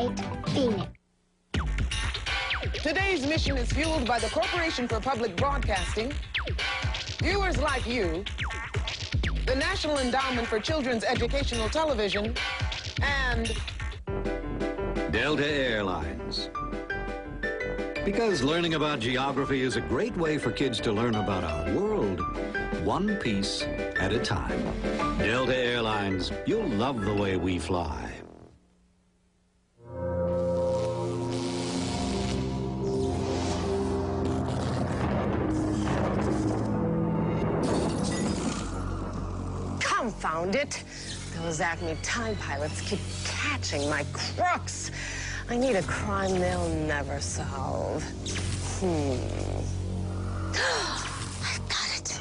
White Phoenix. Today's mission is fueled by the Corporation for Public Broadcasting, viewers like you, the National Endowment for Children's Educational Television, and Delta Airlines. Because learning about geography is a great way for kids to learn about our world, one piece at a time. Delta Airlines, you'll love the way we fly. Confound it. Those Acme time pilots keep catching my crooks. I need a crime they'll never solve. I've got it.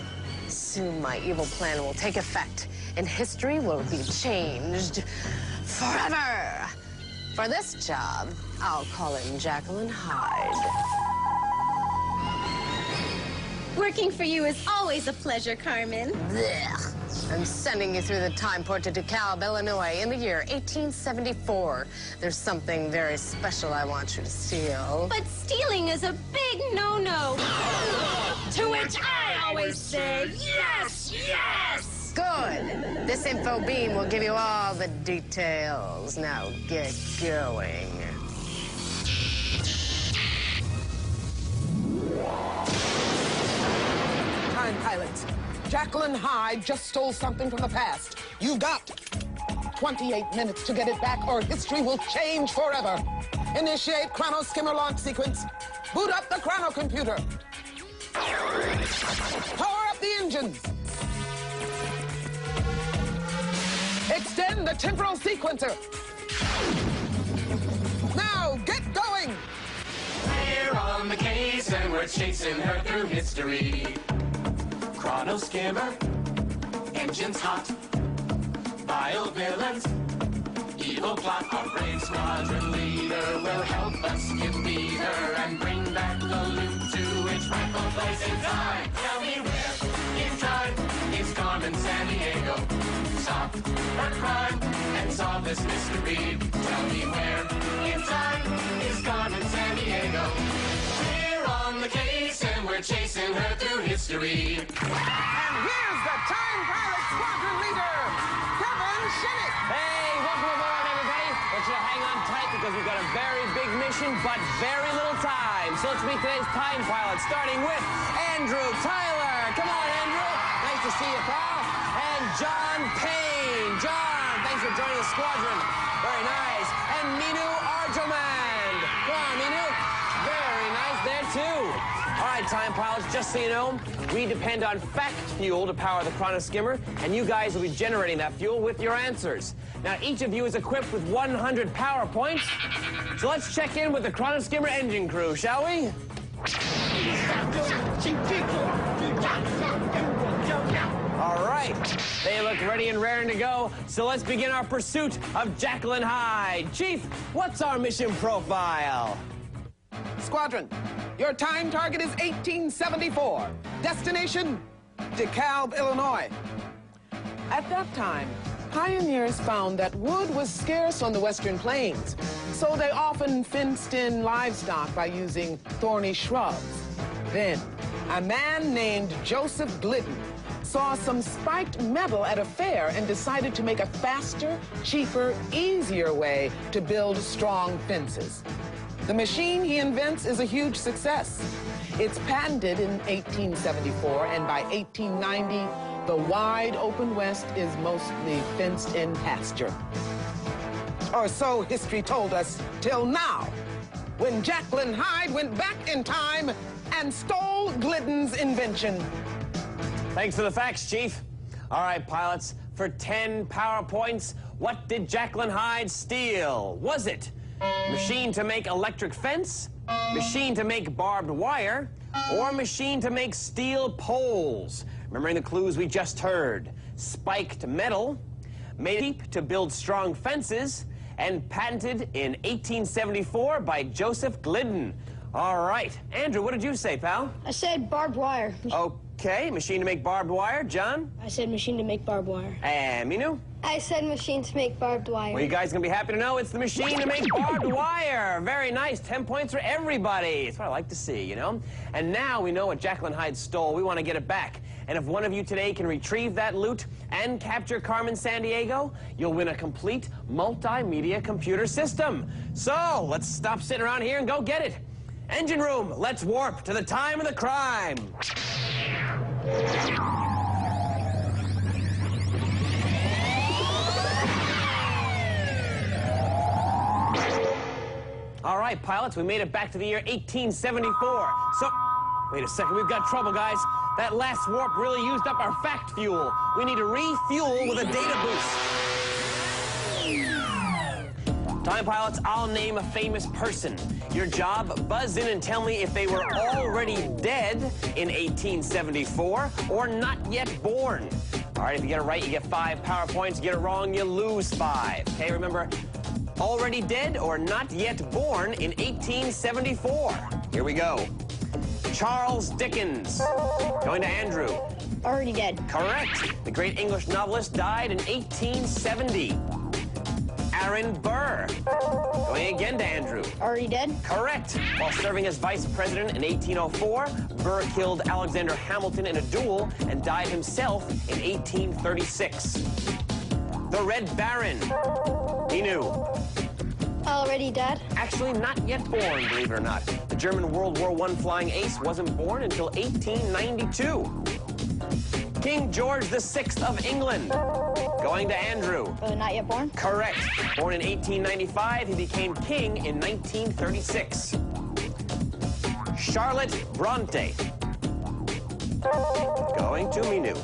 Soon my evil plan will take effect, and history will be changed forever. For this job, I'll call in Jacqueline Hyde. Working for you is always a pleasure, Carmen. Blech. I'm sending you through the time port to DeKalb, Illinois, in the year 1874. There's something very special I want you to steal. But stealing is a big no-no. To which I always say, yes, yes! Good. This info beam will give you all the details. Now get going. time pilots. Jacqueline Hyde just stole something from the past. You've got 28 minutes to get it back, or history will change forever. Initiate chrono skimmer launch sequence. Boot up the chrono computer. Power up the engines. Extend the temporal sequencer. Now, get going. We're on the case and we're chasing her through history. Chrono skimmer, engines hot, vile villains, evil plot. Our brave squadron leader will help us defeat her and bring back the loot to its rightful place in time. Tell me where in time is Carmen Sandiego. Stop her crime and solve this mystery. Tell me where in time is Carmen Sandiego. We're on the case and we're chasing her through history. And here's the time pilot squadron leader, Carmen Sandiego. Hey, welcome aboard, everybody. Want you to hang on tight because we've got a very big mission, but very little time. So let's meet today's time pilots, starting with Andrew Tyler. Come on, Andrew. Nice to see you, pal. And John Payne. John, thanks for joining the squadron. Very nice. And Minu Arjomand. Come on, Minu. Very nice there, too. All right, time pilots, just so you know, we depend on fact fuel to power the chrono skimmer, and you guys will be generating that fuel with your answers. Now, each of you is equipped with 100 power points, so let's check in with the chrono skimmer engine crew, shall we? All right, they look ready and raring to go, so let's begin our pursuit of Jacqueline Hyde. Chief, what's our mission profile? Squadron, your time target is 1874. Destination, DeKalb, Illinois. At that time, pioneers found that wood was scarce on the Western Plains, so they often fenced in livestock by using thorny shrubs. Then, a man named Joseph Glidden saw some spiked metal at a fair and decided to make a faster, cheaper, easier way to build strong fences. The machine he invents is a huge success. It's patented in 1874, and by 1890, the wide open West is mostly fenced-in pasture. Or so history told us, till now, when Jacqueline Hyde went back in time and stole Glidden's invention. Thanks for the facts, Chief. All right, pilots, for 10 power points, what did Jacqueline Hyde steal? Was it machine to make electric fence, machine to make barbed wire, or machine to make steel poles? Remembering the clues we just heard. Spiked metal, made cheap to build strong fences, and patented in 1874 by Joseph Glidden. All right. Andrew, what did you say, pal? I said barbed wire. Okay, machine to make barbed wire. John? I said machine to make barbed wire. And Minu? I said machine to make barbed wire. Well, you guys are going to be happy to know it's the machine to make barbed wire. Very nice. 10 points for everybody. That's what I like to see, you know? And now we know what Jacqueline Hyde stole. We want to get it back. And if one of you today can retrieve that loot and capture Carmen Sandiego, you'll win a complete multimedia computer system. So let's stop sitting around here and go get it. Engine room, let's warp to the time of the crime. All right, pilots, we made it back to the year 1874. So, wait a second, we've got trouble, guys. That last warp really used up our fact fuel. We need to refuel with a data boost. Time pilots, I'll name a famous person. Your job, buzz in and tell me if they were already dead in 1874 or not yet born. All right, if you get it right, you get 5 power points. You get it wrong, you lose 5. Okay, remember, already dead or not yet born in 1874. Here we go. Charles Dickens. Going to Andrew. Already dead. Correct. The great English novelist died in 1870. Aaron Burr. Going again to Andrew. Already dead. Correct. While serving as vice president in 1804, Burr killed Alexander Hamilton in a duel and died himself in 1836. The Red Baron. He knew. Already dead. Actually, not yet born, believe it or not. The German World War I flying ace wasn't born until 1892. King George VI of England. Going to Andrew. Not yet born. Correct. Born in 1895, he became king in 1936. Charlotte Bronte. Going to Minu.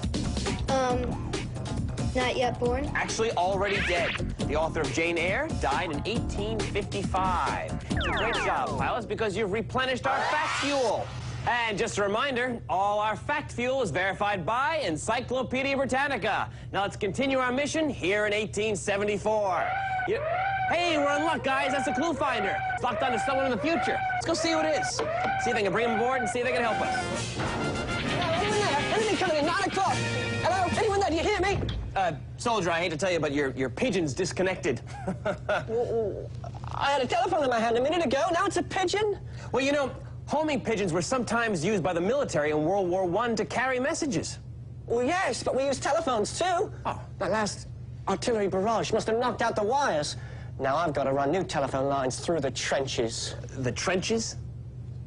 Not yet born. Actually, already dead. The author of Jane Eyre died in 1855. It's a great job, pilots, because you've replenished our fact fuel. And just a reminder, all our fact fuel is verified by Encyclopedia Britannica. Now let's continue our mission here in 1874. Hey, we're on luck, guys. That's a clue finder. It's locked onto someone in the future. Let's go see who it is. See if they can bring him aboard and see if they can help us. Anyone there? Anything coming in 9 o'clock? Hello? Anyone there? Do you hear me? Soldier, I hate to tell you, but your pigeon's disconnected. I had a telephone in my hand a minute ago. Now it's a pigeon? Well, you know, homing pigeons were sometimes used by the military in World War I to carry messages. Well, yes, but we use telephones, too. Oh. That last artillery barrage must have knocked out the wires. Now I've got to run new telephone lines through the trenches. The trenches?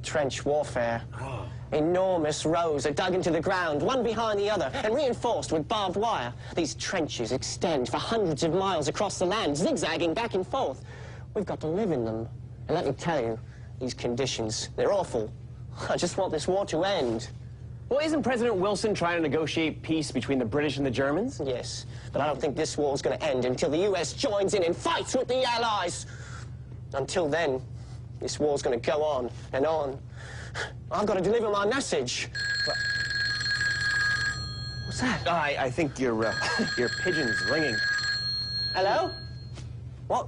Trench warfare. Oh. Enormous rows are dug into the ground, one behind the other, and reinforced with barbed wire. These trenches extend for hundreds of miles across the land, zigzagging back and forth. We've got to live in them. And let me tell you, these conditions, they're awful. I just want this war to end. Well, isn't President Wilson trying to negotiate peace between the British and the Germans? Yes, but I don't think this war's going to end until the U.S. joins in and fights with the Allies. Until then, this war's going to go on and on. I've got to deliver my message. What's that? I think your pigeon's ringing. Hello? What?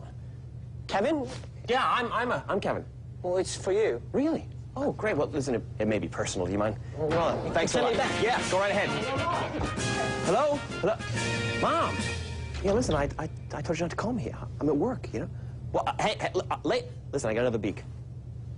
Kevin? Yeah, I'm Kevin. Well, it's for you. Really? Oh, great. Well, listen, it may be personal. Do you mind? All right. Thanks a Send lot. me back. Yeah, go right ahead. Hello? Hello? Mom! Yeah, listen, I told you not to call me. I'm at work, you know? Well, listen, I got another beak.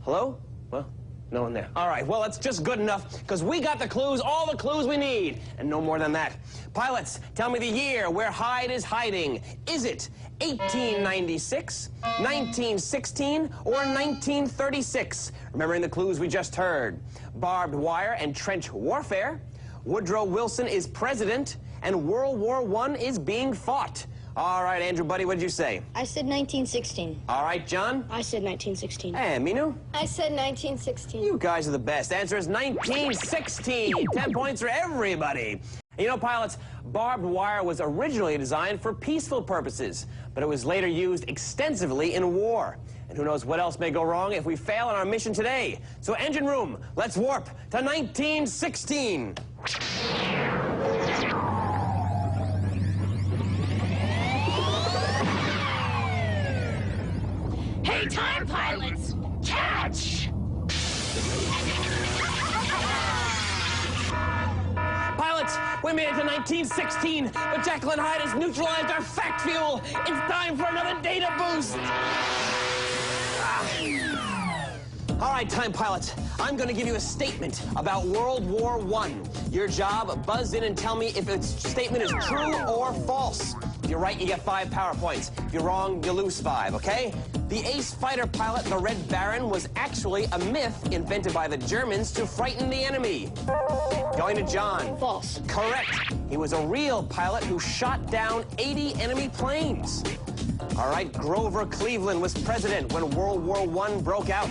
Hello? Well, no one there. All right, well, that's just good enough, because we got the clues, all the clues we need, and no more than that. Pilots, tell me the year where Hyde is hiding. Is it 1896, 1916, or 1936? Remembering the clues we just heard. Barbed wire and trench warfare, Woodrow Wilson is president, and World War I is being fought. All right, Andrew, buddy, what did you say? I said 1916. All right, John? I said 1916. And Minu? I said 1916. You guys are the best. Answer is 1916. 10 points for everybody. You know, pilots, barbed wire was originally designed for peaceful purposes, but it was later used extensively in war. And who knows what else may go wrong if we fail on our mission today. So, engine room, let's warp to 1916. Hey, time pilots! Catch! pilots, we made it to 1916, but Jekyll and Hyde has neutralized our fact fuel. It's time for another data boost. All right, time pilots, I'm going to give you a statement about World War I. Your job, buzz in and tell me if its statement is true or false. If you're right, you get 5 power points. If you're wrong, you lose 5, okay? The ace fighter pilot, the Red Baron, was actually a myth invented by the Germans to frighten the enemy. Going to John. False. Correct. He was a real pilot who shot down 80 enemy planes. All right, Grover Cleveland was president when World War I broke out.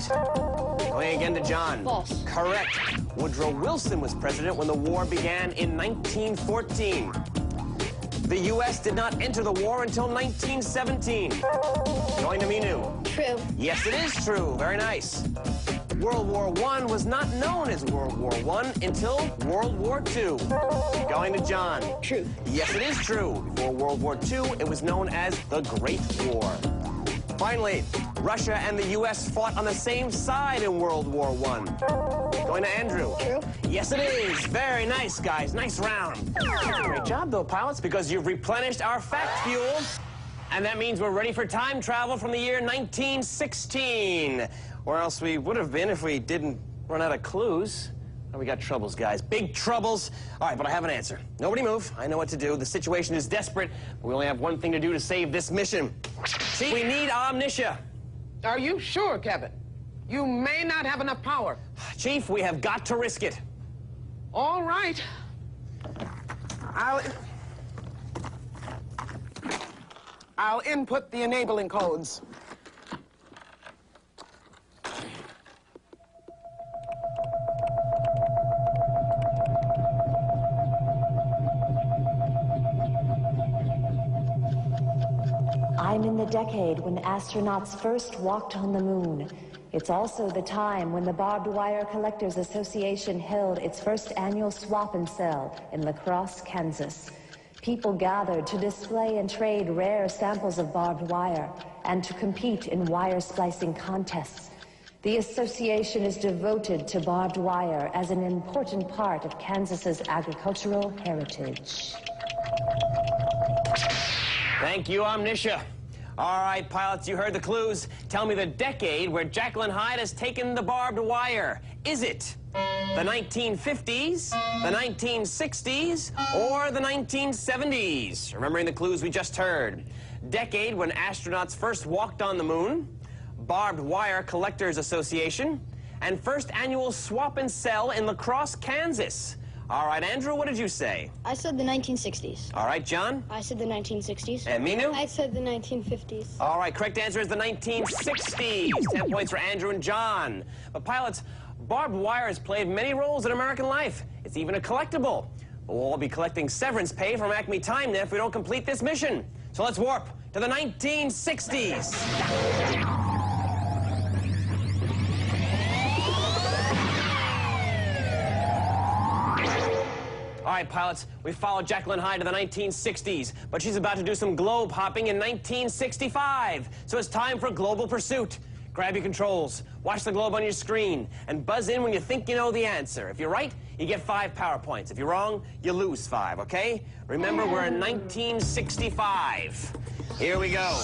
Going again to John. False. Correct. Woodrow Wilson was president when the war began in 1914. The U.S. did not enter the war until 1917. Going to Minu. True. Yes, it is true. Very nice. World War I was not known as World War I until World War II. Going to John. True. Yes, it is true. Before World War II, it was known as the Great War. Finally, Russia and the U.S. fought on the same side in World War I. Going to Andrew. True. Yes, it is. Very nice, guys. Nice round. Great job, though, pilots, because you've replenished our fact fuel. And that means we're ready for time travel from the year 1916. Or else we would have been if we didn't run out of clues. Oh, we got troubles, guys. Big troubles. All right, but I have an answer. Nobody move. I know what to do. The situation is desperate. But we only have one thing to do to save this mission. See, we need omniscia. Are you sure, Kevin? You may not have enough power. Chief, we have got to risk it. All right. I'll input the enabling codes. I'm in the decade when astronauts first walked on the moon. It's also the time when the Barbed Wire Collectors Association held its first annual swap and sell in La Crosse, Kansas. People gathered to display and trade rare samples of barbed wire and to compete in wire splicing contests. The association is devoted to barbed wire as an important part of Kansas's agricultural heritage. Thank you, omniscia. All right, pilots, you heard the clues. Tell me the decade where Jekyll and Hyde has taken the barbed wire. Is it the 1950s, the 1960s, or the 1970s? Remembering the clues we just heard. Decade when astronauts first walked on the moon, Barbed Wire Collectors Association, and first annual swap and sell in La Crosse, Kansas. All right, Andrew, what did you say? I said the 1960s. All right, John? I said the 1960s. And Minu? I said the 1950s. All right, correct answer is the 1960s. 10 points for Andrew and John. But pilots, barbed wire has played many roles in American life. It's even a collectible. But we'll all be collecting severance pay from Acme Time if we don't complete this mission. So let's warp to the 1960s. All right, pilots, we followed Jekyll and Hyde to the 1960s, but she's about to do some globe hopping in 1965. So it's time for global pursuit. Grab your controls, watch the globe on your screen, and buzz in when you think you know the answer. If you're right, you get 5 power points. If you're wrong, you lose 5, okay? Remember, we're in 1965. Here we go.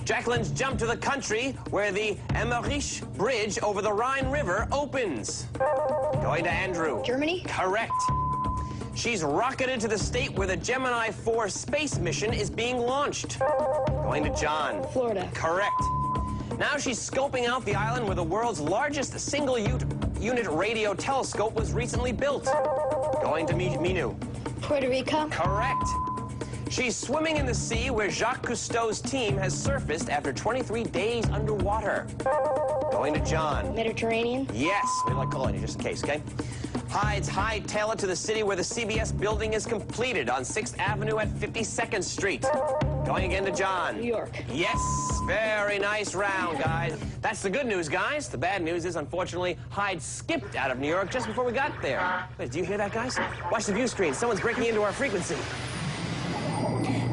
Jacqueline's jumped to the country where the Emmerich Bridge over the Rhine River opens. Going to Andrew. Germany? Correct. She's rocketed to the state where the Gemini 4 space mission is being launched. Going to John. Florida. Correct. Now she's scoping out the island where the world's largest single-unit radio telescope was recently built. Going to Minu. Puerto Rico. Correct. She's swimming in the sea where Jacques Cousteau's team has surfaced after 23 days underwater. Going to John. Mediterranean. Yes, we like calling you just in case, okay? Hyde's hightail it to the city where the CBS building is completed on 6th Avenue at 52nd Street. Going again to John. New York. Yes, very nice round, guys. That's the good news, guys. The bad news is, unfortunately, Hyde skipped out of New York just before we got there. Wait, do you hear that, guys? Watch the view screen. Someone's breaking into our frequency.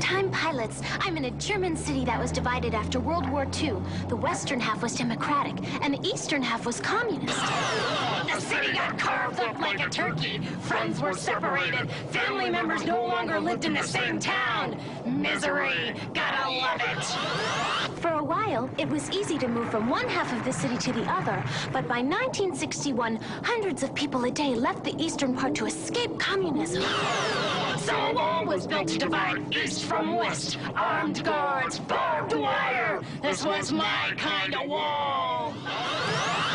Time pilots. I'm in a German city that was divided after World War II. The western half was democratic, and the eastern half was communist. The city got carved up like a turkey. Friends were separated. Family members no longer lived in the same town. Misery. Gotta love it. For a while, it was easy to move from one half of the city to the other, but by 1961, hundreds of people a day left the eastern part to escape communism. So a wall was built to divide east from west. Armed guards, barbed wire. This was my kind of wall.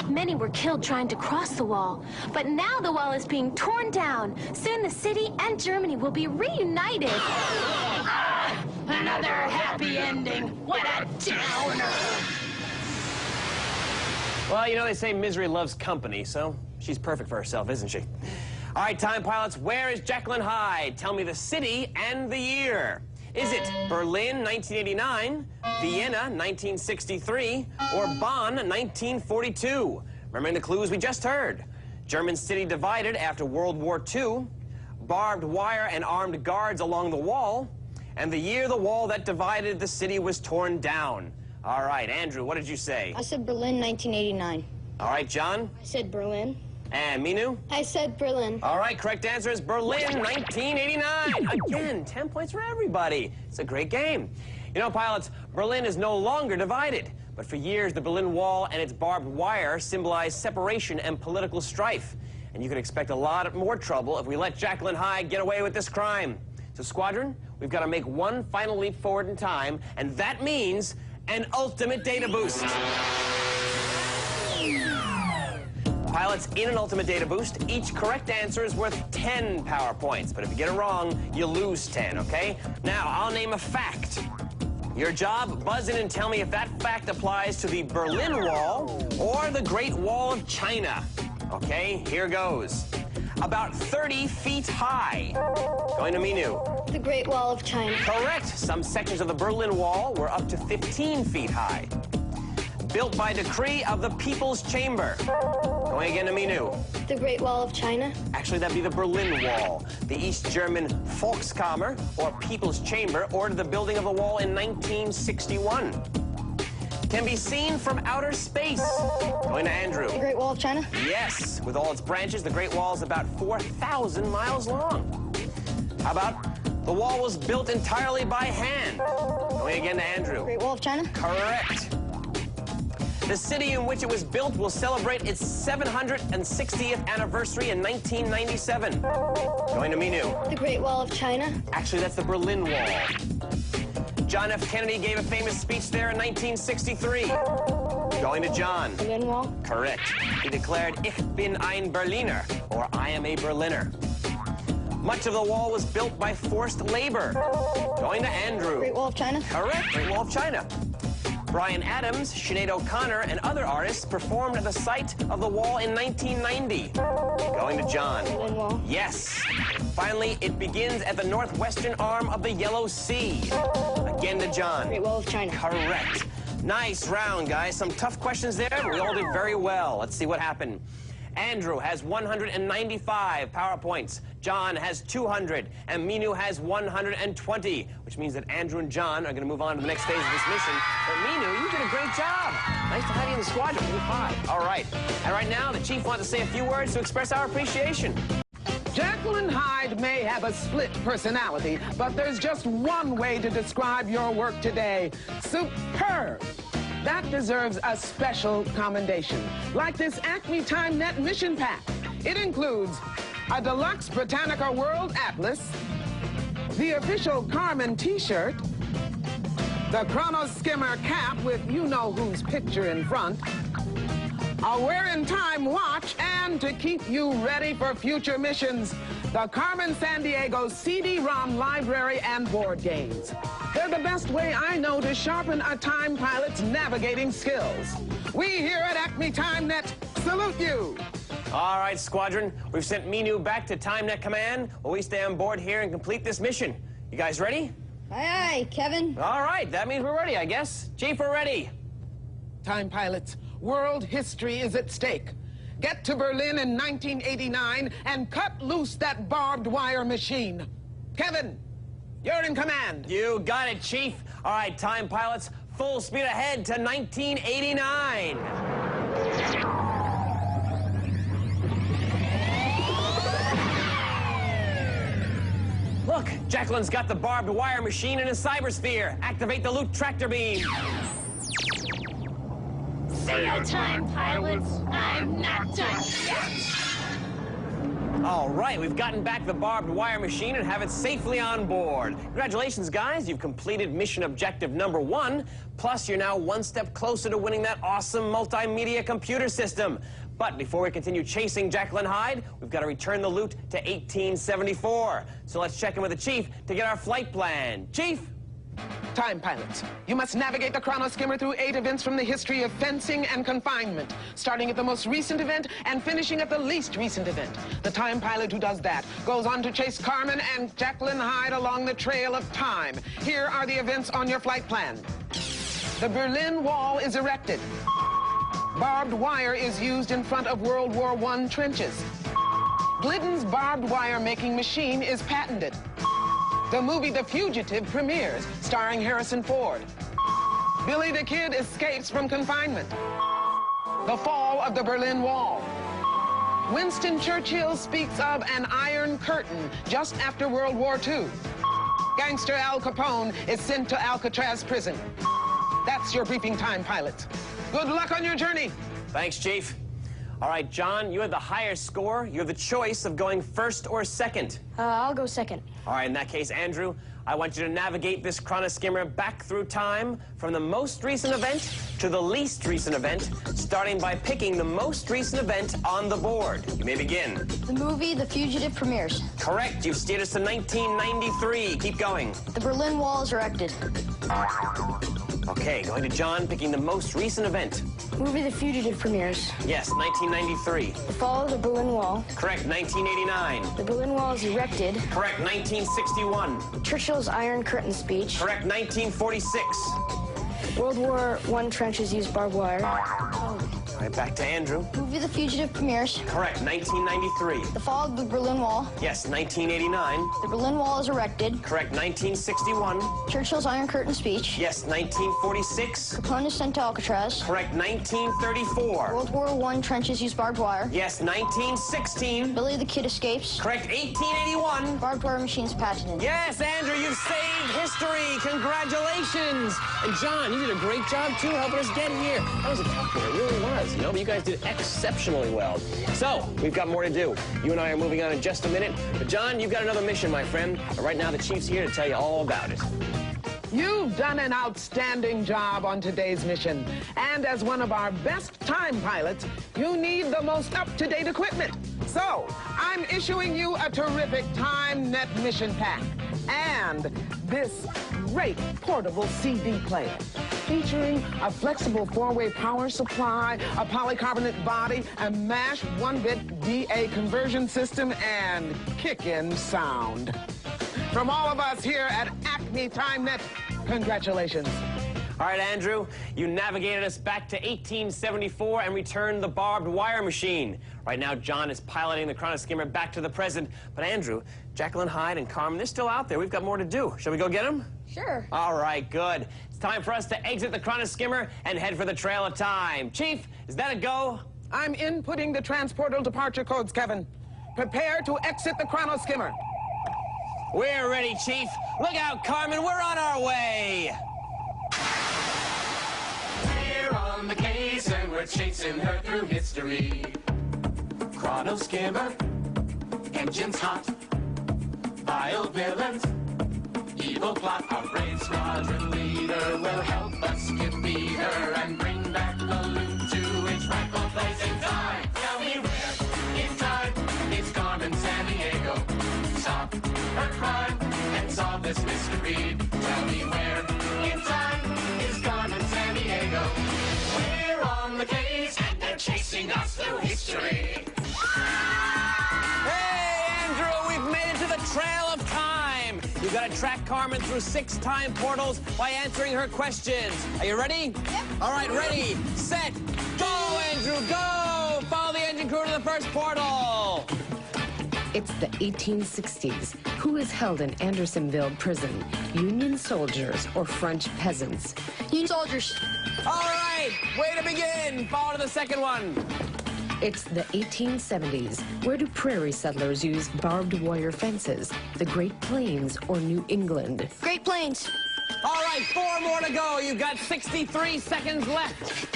Many were killed trying to cross the wall, but now the wall is being torn down. Soon the city and Germany will be reunited. Another happy ending. What a downer. Well, you know, they say misery loves company, so she's perfect for herself, isn't she? All right, time pilots, where is Jekyll and Hyde? Tell me the city and the year. Is it Berlin, 1989, Vienna, 1963, or Bonn, 1942? Remembering the clues we just heard. German city divided after World War II, barbed wire and armed guards along the wall, and the year the wall that divided the city was torn down. All right, Andrew, what did you say? I said Berlin, 1989. All right, John? I said Berlin. And Minu? I said Berlin. All right, correct answer is Berlin, 1989. Again, 10 points for everybody. It's a great game. You know, pilots, Berlin is no longer divided. But for years, the Berlin Wall and its barbed wire symbolized separation and political strife. And you can expect a lot more trouble if we let Jekyll and Hyde get away with this crime. So, Squadron, we've got to make one final leap forward in time, and that means an ultimate data boost. Pilots, in an ultimate data boost, each correct answer is worth 10 power points. But if you get it wrong, you lose 10, okay? Now, I'll name a fact. Your job, buzz in and tell me if that fact applies to the Berlin Wall or the Great Wall of China. Okay, here goes. About 30 feet high. Going to Minu. The Great Wall of China. Correct. Some sections of the Berlin Wall were up to 15 feet high. Built by decree of the People's Chamber. Going again to Minu. The Great Wall of China. Actually, that'd be the Berlin Wall. The East German Volkskammer, or People's Chamber, ordered the building of the wall in 1961. Can be seen from outer space. Going to Andrew. The Great Wall of China. Yes. With all its branches, the Great Wall is about 4,000 miles long. How about the wall was built entirely by hand? Going again to Andrew. Great Wall of China. Correct. The city in which it was built will celebrate its 760th anniversary in 1997. Going to Minu. The Great Wall of China. Actually, that's the Berlin Wall. John F. Kennedy gave a famous speech there in 1963. Going to John. Berlin Wall. Correct. He declared, Ich bin ein Berliner, or I am a Berliner. Much of the wall was built by forced labor. Going to Andrew. Great Wall of China. Correct. Great Wall of China. Brian Adams, Sinead O'Connor, and other artists performed at the site of the wall in 1990. Going to John. Berlin Wall. Yes. Finally, it begins at the northwestern arm of the Yellow Sea. Again to John. Great Wall of China. Correct. Nice round, guys. Some tough questions there, but we all did very well. Let's see what happened. Andrew has 195 power points. John has 200, and Minu has 120, which means that Andrew and John are going to move on to the next phase of this mission. But Minu, you did a great job. Nice to have you in the squadron. You're 5. All right. And right now, the Chief wants to say a few words to express our appreciation. Jekyll and Hyde may have a split personality, but there's just one way to describe your work today. Superb. That deserves a special commendation, like this Acme TimeNet mission pack. It includes a deluxe Britannica World Atlas, the official Carmen t-shirt, the Chrono Skimmer cap with you-know-whose picture in front, a wear-in-time watch, and to keep you ready for future missions, the Carmen Sandiego CD-ROM library and board games. They're the best way I know to sharpen a time pilot's navigating skills. We here at Acme TimeNet salute you. All right, Squadron, we've sent Minu back to TimeNet Command while we stay on board here and complete this mission. You guys ready? Aye, aye, Kevin. All right, that means we're ready, I guess. Chief, we're ready. Time pilots, world history is at stake. Get to Berlin in 1989 and cut loose that barbed wire machine. Kevin, you're in command. You got it, Chief. All right, time pilots, full speed ahead to 1989. Look, Jacqueline's got the barbed wire machine in a cybersphere. Activate the loot tractor beam. See you, time pilots. I'm not done yet. All right, we've gotten back the barbed wire machine and have it safely on board. Congratulations, guys. You've completed mission objective number 1. Plus, you're now one step closer to winning that awesome multimedia computer system. But before we continue chasing Jacqueline Hyde, we've got to return the loot to 1874. So let's check in with the Chief to get our flight plan. Chief? Time pilots, you must navigate the chrono skimmer through 8 events from the history of fencing and confinement, starting at the most recent event and finishing at the least recent event. The time pilot who does that goes on to chase Carmen and Jacqueline Hyde along the trail of time. Here are the events on your flight plan. The Berlin Wall is erected. Barbed wire is used in front of World War I trenches. Glidden's barbed wire making machine is patented. The movie The Fugitive premieres, starring Harrison Ford. Billy the Kid escapes from confinement. The fall of the Berlin Wall. Winston Churchill speaks of an Iron Curtain just after World War II. Gangster Al Capone is sent to Alcatraz prison. That's your briefing, time pilots. Good luck on your journey. Thanks, Chief. All right, John, you had the higher score. You have the choice of going first or second. I'll go second. All right, in that case, Andrew, I want you to navigate this chrono skimmer back through time from the most recent event to the least recent event, starting by picking the most recent event on the board. You may begin. The movie The Fugitive premieres. Correct. You've steered us to 1993. Keep going. The Berlin Wall is erected. Okay, going to John, picking the most recent event. Movie The Fugitive premieres. Yes, 1993. The fall of the Berlin Wall. Correct, 1989. The Berlin Wall is erected. Correct, 1961. Churchill's Iron Curtain speech. Correct, 1946. World War I trenches used barbed wire. All right, back to Andrew. Movie The Fugitive premieres. Correct, 1993. The fall of the Berlin Wall. Yes, 1989. The Berlin Wall is erected. Correct, 1961. Churchill's Iron Curtain speech. Yes, 1946. Capone is sent to Alcatraz. Correct, 1934. World War I trenches used barbed wire. Yes, 1916. Billy the Kid escapes. Correct, 1881. Barbed wire machines patented. Yes, Andrew, you've saved history. Congratulations. And John, you did a great job, too, helping us get here. That was a tough one. It really was, you know, but you guys did exceptionally well. So, we've got more to do. You and I are moving on in just a minute. But, John, you've got another mission, my friend. But right now, the Chief's here to tell you all about it. You've done an outstanding job on today's mission. And as one of our best time pilots, you need the most up-to-date equipment. So, I'm issuing you a terrific TimeNet mission pack. And this great portable CD player, featuring a flexible 4-way power supply, a polycarbonate body, a MASH 1-bit DA conversion system, and kick-in sound. From all of us here at Acme TimeNet, congratulations. All right, Andrew, you navigated us back to 1874 and returned the barbed wire machine. Right now, John is piloting the chrono skimmer back to the present. But Andrew, Jacqueline Hyde and Carmen, they're still out there. We've got more to do. Shall we go get them? Sure. All right, good. It's time for us to exit the chrono skimmer and head for the trail of time. Chief, is that a go? I'm inputting the transportal departure codes, Kevin. Prepare to exit the chrono skimmer. We're ready, Chief. Look out, Carmen. We're on our way. We're on the case and we're chasing her through history. Chrono skimmer, engines hot, vile villains, evil plot. Our brave squadron leader will help us defeat her and bring back the loot to its rightful place in time. Tell me where in time is Carmen Sandiego. Stop her crime and solve this mystery. Tell me where in time is Carmen Sandiego. We're on the case and they're chasing us through history. Hey, Andrew, we've made it to the trail of time. You've got to track Carmen through 6 time portals by answering her questions. Are you ready? Yep. All right, ready, set, go, Andrew, go! Follow the engine crew to the first portal. It's the 1860s. Who is held in Andersonville prison? Union soldiers or French peasants? Union soldiers. All right, way to begin. Follow to the second one. It's the 1870s. Where do prairie settlers use barbed wire fences? The Great Plains or New England? Great Plains. All right, 4 more to go. You've got 63 seconds left.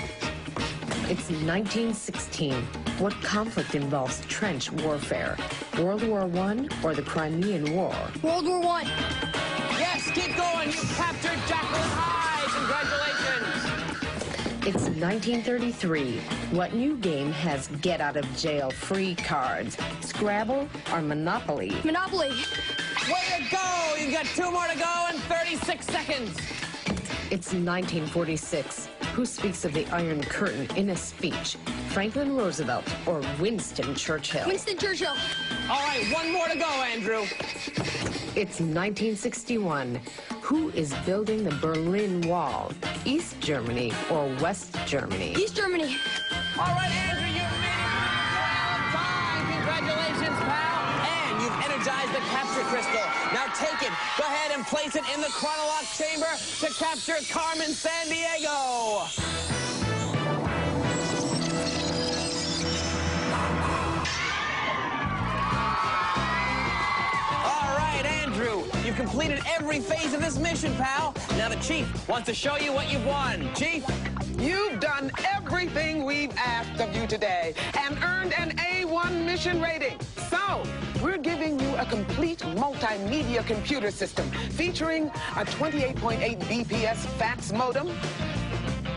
It's 1916. What conflict involves trench warfare? World War I or the Crimean War? World War I. Yes, keep going. You captured Jacqueline High. Congratulations. It's 1933. What new game has get-out-of-jail-free cards? Scrabble or Monopoly? Monopoly. Way to go. You've got 2 more to go and 36 seconds. It's 1946. Who speaks of the Iron Curtain in a speech? Franklin Roosevelt or Winston Churchill? Winston Churchill. All right, 1 more to go, Andrew. It's 1961. Who is building the Berlin Wall? East Germany or West Germany? East Germany. All right, Andrew, you've made it out of time. Congratulations, pal. And you've energized the capture crystal. Now take it. Go ahead and place it in the chronolock chamber to capture Carmen Sandiego. You've completed every phase of this mission, pal. Now the Chief wants to show you what you've won. Chief? You've done everything we've asked of you today and earned an A1 mission rating. So, we're giving you a complete multimedia computer system featuring a 28.8 BPS fax modem,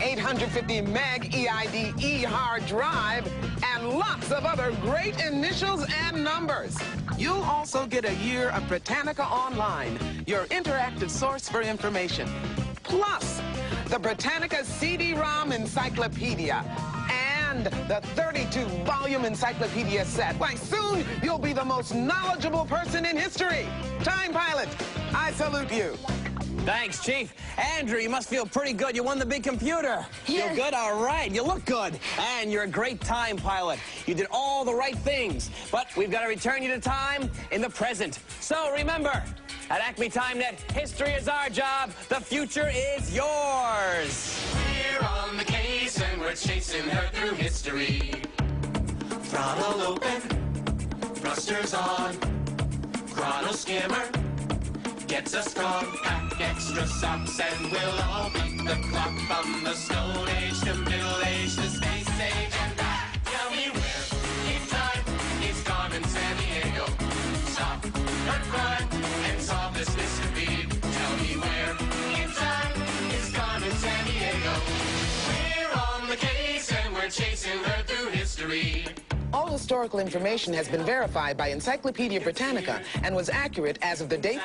850 meg EIDE hard drive, and lots of other great initials and numbers. You'll also get a year of Britannica Online, your interactive source for information. Plus, the Britannica CD-ROM Encyclopedia and the 32-volume encyclopedia set. Why, soon you'll be the most knowledgeable person in history. Time Pilot, I salute you. Thanks, Chief. Andrew, you must feel pretty good. You won the big computer. Yeah. Feel good? All right. You look good. And you're a great time pilot. You did all the right things. But we've got to return you to time in the present. So remember, at Acme TimeNet, history is our job. The future is yours. We're on the case and we're chasing her through history. Throttle open, thrusters on, chrono skimmer. Gets us strong, pack extra socks, and we'll all beat the clock from the Stone Age to Middle Age to Space Age and back. Tell me where in time is Carmen Sandiego. Stop her crime and solve this mystery. Tell me where in time is Carmen Sandiego. We're on the case and we're chasing her through history. All historical information has been verified by Encyclopedia Britannica and was accurate as of the date